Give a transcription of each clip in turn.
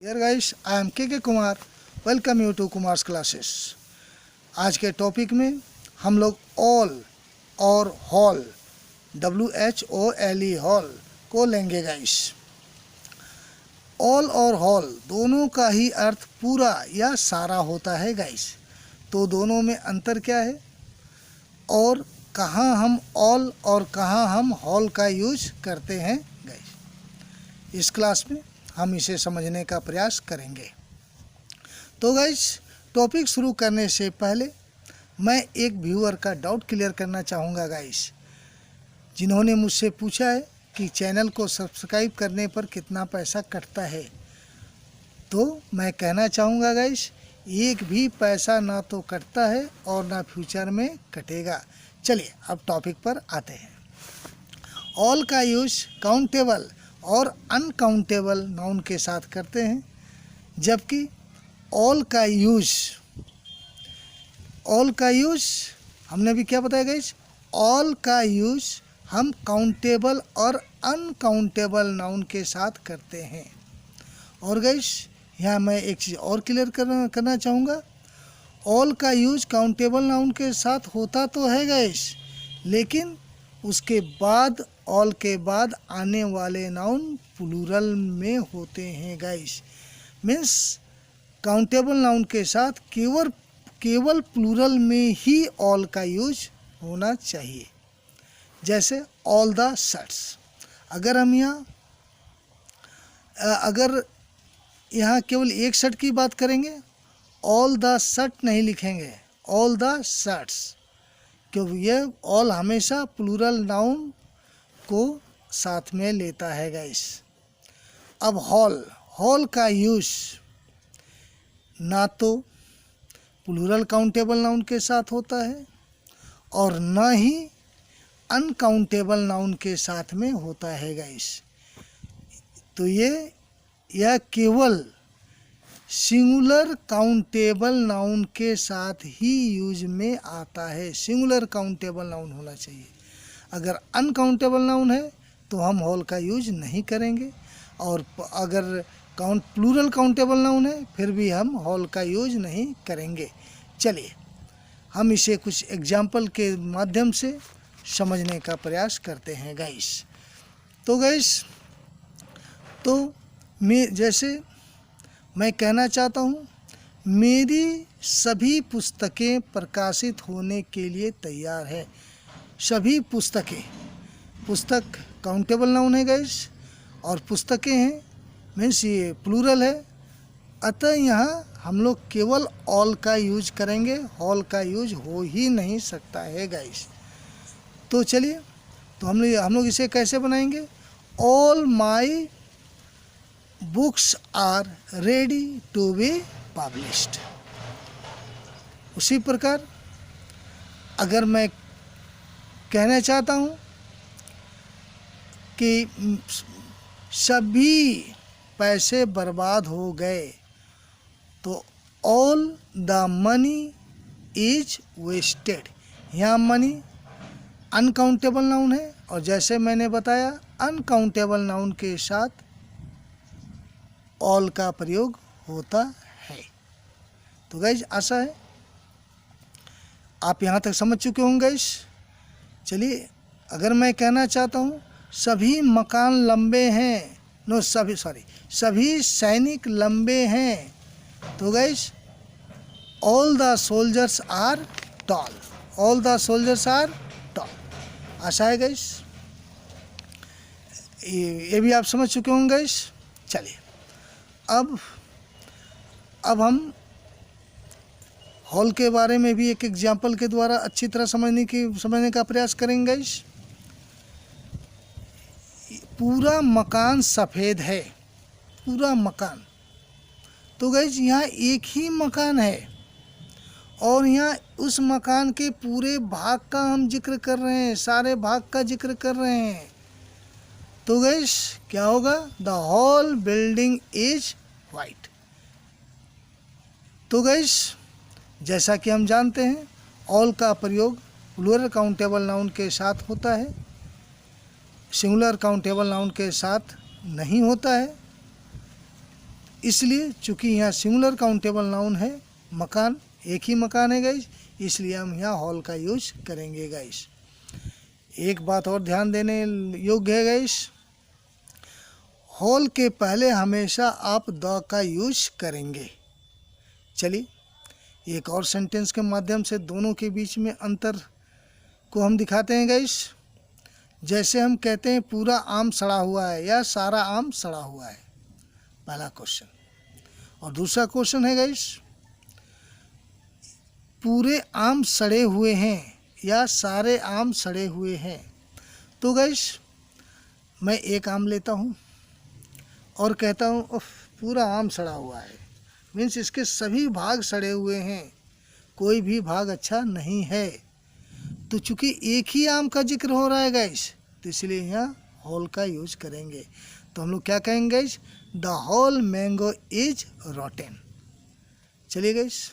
Dear guys, I am KK Kumar. Welcome you to Kumar's classes. आज के topic में हम लोग ऑल और हॉल WHOLE हॉल को लेंगे गाइस। ऑल और हॉल दोनों का ही अर्थ पूरा या सारा होता है गाइस। तो दोनों में अंतर क्या है और कहाँ हम ऑल और कहाँ हम हॉल का यूज करते हैं गाइस, इस क्लास में हम इसे समझने का प्रयास करेंगे। तो गाइस, टॉपिक शुरू करने से पहले मैं एक व्यूअर का डाउट क्लियर करना चाहूँगा गाइस, जिन्होंने मुझसे पूछा है कि चैनल को सब्सक्राइब करने पर कितना पैसा कटता है। तो मैं कहना चाहूँगा गाइस, एक भी पैसा ना तो कटता है और ना फ्यूचर में कटेगा। चलिए अब टॉपिक पर आते हैं। ऑल का यूज काउंटेबल और अनकाउंटेबल नाउन के साथ करते हैं, जबकि ऑल का यूज हमने भी क्या बताया गाइस, ऑल का यूज हम काउंटेबल और अनकाउंटेबल नाउन के साथ करते हैं। और गाइस, यहाँ मैं एक चीज़ और क्लियर करना चाहूँगा। ऑल का यूज काउंटेबल नाउन के साथ होता तो है गाइस, लेकिन उसके बाद ऑल के बाद आने वाले नाउन प्लूरल में होते हैं गाइस। मीन्स काउंटेबल नाउन के साथ केवल प्लूरल में ही ऑल का यूज होना चाहिए। जैसे ऑल द शर्ट्स। अगर हम यहाँ केवल एक शर्ट की बात करेंगे, ऑल द शर्ट नहीं लिखेंगे, ऑल द शर्ट्स, क्योंकि ये ऑल हमेशा प्लूरल नाउन को साथ में लेता है गाइस। अब हॉल का यूज ना तो प्लूरल काउंटेबल नाउन के साथ होता है और ना ही अनकाउंटेबल नाउन के साथ में होता है गाइस। तो यह केवल सिंगुलर काउंटेबल नाउन के साथ ही यूज में आता है। सिंगुलर काउंटेबल नाउन होना चाहिए। अगर अनकाउंटेबल नाउन है तो हम हॉल का यूज नहीं करेंगे, और अगर प्लूरल काउंटेबल नाउन है फिर भी हम हॉल का यूज नहीं करेंगे। चलिए हम इसे कुछ एग्जाम्पल के माध्यम से समझने का प्रयास करते हैं गाइस। तो गाइस, तो मैं कहना चाहता हूँ, मेरी सभी पुस्तकें प्रकाशित होने के लिए तैयार है। सभी पुस्तक काउंटेबल नाउन है गाइस, और पुस्तकें हैं मीन्स ये प्लूरल है। अतः यहाँ हम लोग केवल ऑल का यूज करेंगे, हॉल का यूज हो ही नहीं सकता है गाइस। तो चलिए, तो हम लोग इसे कैसे बनाएंगे। All my books are ready to be published. उसी प्रकार अगर मैं कहना चाहता हूँ कि सभी पैसे बर्बाद हो गए, तो all the money is wasted. यहाँ मनी अनकाउंटेबल नाउन है, और जैसे मैंने बताया अनकाउंटेबल नाउन के साथ ऑल का प्रयोग होता है। तो गाइज, आशा है आप यहाँ तक समझ चुके होंगे गाइज। चलिए, अगर मैं कहना चाहता हूँ सभी मकान लंबे हैं, सभी सैनिक लंबे हैं, तो guys all the soldiers are tall. All the soldiers are tall. आशा है गाइज ये भी आप समझ चुके होंगे गाइज। चलिए अब हम हॉल के बारे में भी एक एग्जाम्पल के द्वारा अच्छी तरह समझने का प्रयास करेंगे गाइस। पूरा मकान सफ़ेद है, पूरा मकान। तो गाइस, यहाँ एक ही मकान है और यहाँ उस मकान के पूरे भाग का हम जिक्र कर रहे हैं, सारे भाग का जिक्र कर रहे हैं। तो गाइस क्या होगा, the whole building is white. तो गाइस, जैसा कि हम जानते हैं ऑल का प्रयोग प्लूरल काउंटेबल नाउन के साथ होता है, सिंगुलर काउंटेबल नाउन के साथ नहीं होता है। इसलिए चूँकि यहाँ सिंगुलर काउंटेबल नाउन है, मकान एक ही मकान है गाइस, इसलिए हम यहाँ हॉल का यूज करेंगे गाइस। एक बात और ध्यान देने योग्य है गाइस, हॉल के पहले हमेशा आप द का यूज करेंगे। चलिए एक और सेंटेंस के माध्यम से दोनों के बीच में अंतर को हम दिखाते हैं गाइस। जैसे हम कहते हैं पूरा आम सड़ा हुआ है या सारा आम सड़ा हुआ है, पहला क्वेश्चन। और दूसरा क्वेश्चन है गाइस, पूरे आम सड़े हुए हैं या सारे आम सड़े हुए हैं। तो गाइस मैं एक आम लेता हूँ और कहता हूँ उफ पूरा आम सड़ा हुआ है, मीन्स इसके सभी भाग सड़े हुए हैं, कोई भी भाग अच्छा नहीं है। तो चूँकि एक ही आम का जिक्र हो रहा है गाइस, तो इसलिए यहाँ होल का यूज करेंगे। तो हम लोग क्या कहेंगे guys, the whole mango is rotten. चलिए गाइस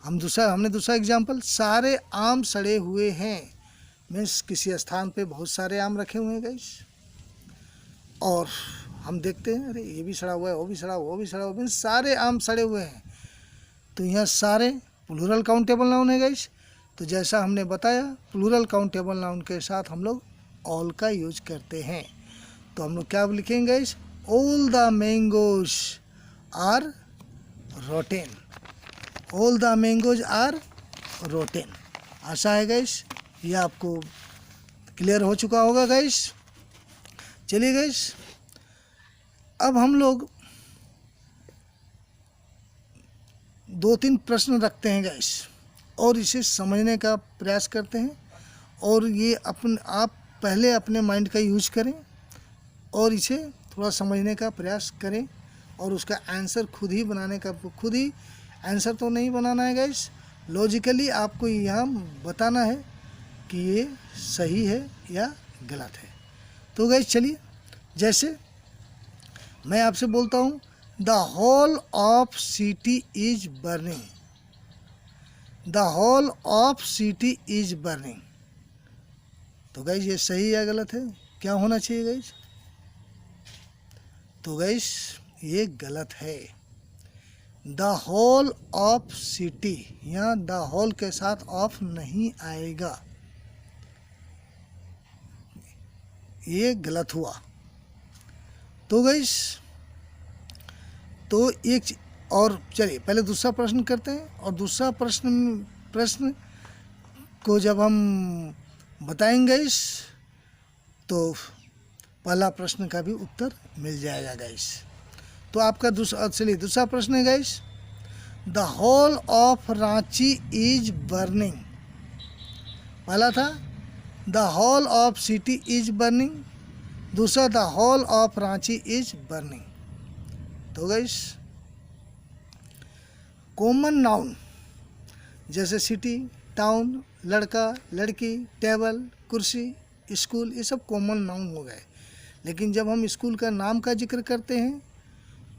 हमने दूसरा एग्जाम्पल, सारे आम सड़े हुए हैं, मीन्स किसी स्थान पे बहुत सारे आम रखे हुए हैं गाइस, और हम देखते हैं अरे ये भी सड़ा हुआ है, वो भी सड़ा हुआ, वो भी सड़ा हुआ, मीन्स सारे आम सड़े हुए हैं। तो यहाँ सारे प्लूरल काउंटेबल नाउन है गाइस। तो जैसा हमने बताया प्लूरल काउंटेबल नाउन के साथ हम लोग ऑल का यूज करते हैं। तो हम लोग क्या लिखेंगे guys, all the mangoes are rotten, all the mangoes are rotten. आशा है गाइस ये आपको क्लियर हो चुका होगा गाइस। चलिए गाइस अब हम लोग 2-3 प्रश्न रखते हैं गाइस और इसे समझने का प्रयास करते हैं, और ये आप पहले अपने माइंड का यूज करें और इसे थोड़ा समझने का प्रयास करें, और उसका आंसर खुद ही बनाने का, खुद ही आंसर तो नहीं बनाना है गाइस, लॉजिकली आपको यहाँ बताना है कि ये सही है या गलत है। तो गाइस चलिए, जैसे मैं आपसे बोलता हूँ the whole of city is burning, the whole of city is burning. तो गाइस ये सही या गलत है, क्या होना चाहिए गाइस? तो गाइस ये गलत है। द होल ऑफ सिटी, यहाँ द होल के साथ ऑफ नहीं आएगा, ये गलत हुआ। तो गाइस तो एक और चलिए पहले दूसरा प्रश्न करते हैं, और दूसरा प्रश्न को जब हम बताएंगे गाइस तो पहला प्रश्न का भी उत्तर मिल जाएगा गाइस। तो आपका दूसरा प्रश्न है guys, the whole of Ranchi is burning. पहला था the whole of city is burning, दूसरा the whole of Ranchi is burning. तो गाइस कॉमन नाउन जैसे सिटी, टाउन, लड़का, लड़की, टेबल, कुर्सी, स्कूल, ये सब कॉमन नाउन हो गए। लेकिन जब हम स्कूल का नाम का जिक्र करते हैं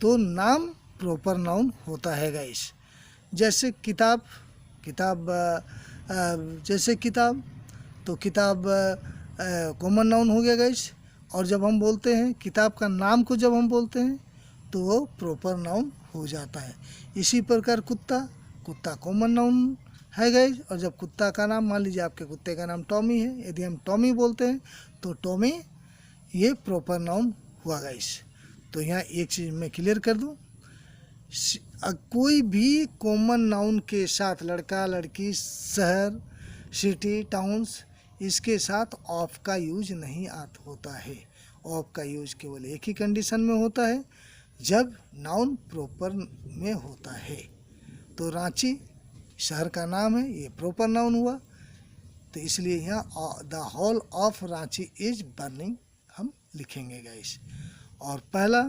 तो नाम प्रॉपर नाउन होता है गाइस। जैसे किताब, जैसे किताब, तो किताब कॉमन नाउन हो गया गाइस। और जब हम बोलते हैं किताब का नाम को जब हम बोलते हैं तो वो प्रॉपर नाउन हो जाता है। इसी प्रकार कुत्ता कॉमन नाउन है गाइस। और जब कुत्ता का नाम, मान लीजिए आपके कुत्ते का नाम टॉमी है, यदि हम टॉमी बोलते हैं तो टॉमी ये प्रॉपर नाउन हुआ गाइस। तो यहाँ एक चीज़ मैं क्लियर कर दूँ, कोई भी कॉमन नाउन के साथ लड़का, लड़की, शहर, सिटी, टाउन्स, इसके साथ ऑफ का यूज नहीं होता है। ऑफ का यूज केवल एक ही कंडीशन में होता है, जब नाउन प्रॉपर में होता है। तो रांची शहर का नाम है, ये प्रॉपर नाउन हुआ, तो इसलिए यहाँ the whole of Ranchi is burning हम लिखेंगे गाइस। और पहला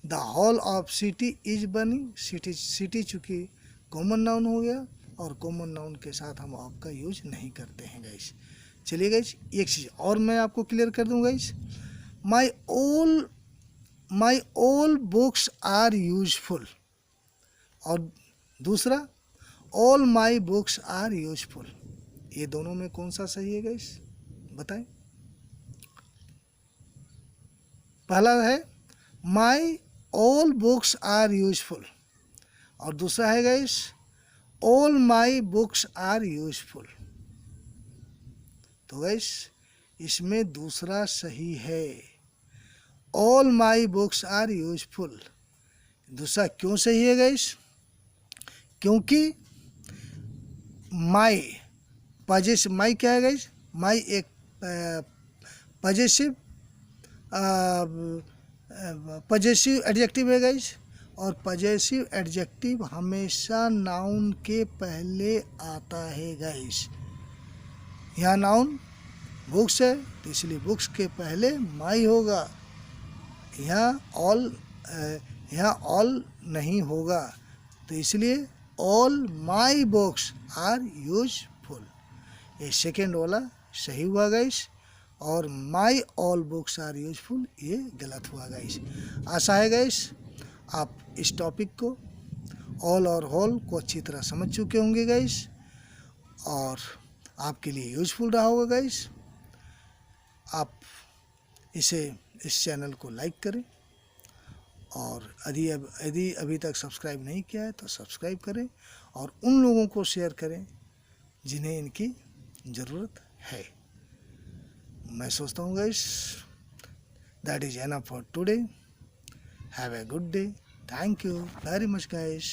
the whole of city is burning, city चूँकि कॉमन नाउन हो गया, और कॉमन नाउन के साथ हम ऑफ का यूज नहीं करते हैं गाइस। चलिए गाइस एक चीज़ और मैं आपको क्लियर कर दूँ guys, my all books are useful, और दूसरा all my books are useful. ये दोनों में कौन सा सही है गाइस, बताएं। पहला है my all books are useful, और दूसरा है guys all my books are useful. तो गाइस इसमें दूसरा सही है, all my books are useful. दूसरा क्यों सही है गाइस? क्योंकि माई पॉजिटिव, माई क्या है गाइस? माई एक पॉजिटिव पॉजिटिव एडजेक्टिव है गाइस, और पॉजिटिव एडजेक्टिव हमेशा नाउन के पहले आता है गाइस। यहाँ नाउन बुक्स है तो इसलिए बुक्स के पहले माई होगा, यहाँ ऑल नहीं होगा, तो इसलिए all my books are useful. ये सेकेंड वाला सही हुआ गाइस, और my all books are useful ये गलत हुआ गाइस। आशा है गाइस आप इस टॉपिक को ऑल और होल को अच्छी तरह समझ चुके होंगे गाइस, और आपके लिए यूजफुल रहा होगा गाइस। आप इस चैनल को लाइक करें, और यदि अभी तक सब्सक्राइब नहीं किया है तो सब्सक्राइब करें, और उन लोगों को शेयर करें जिन्हें इनकी ज़रूरत है। मैं सोचता हूँ guys that is enough for today. Have a good day. Thank you very much guys.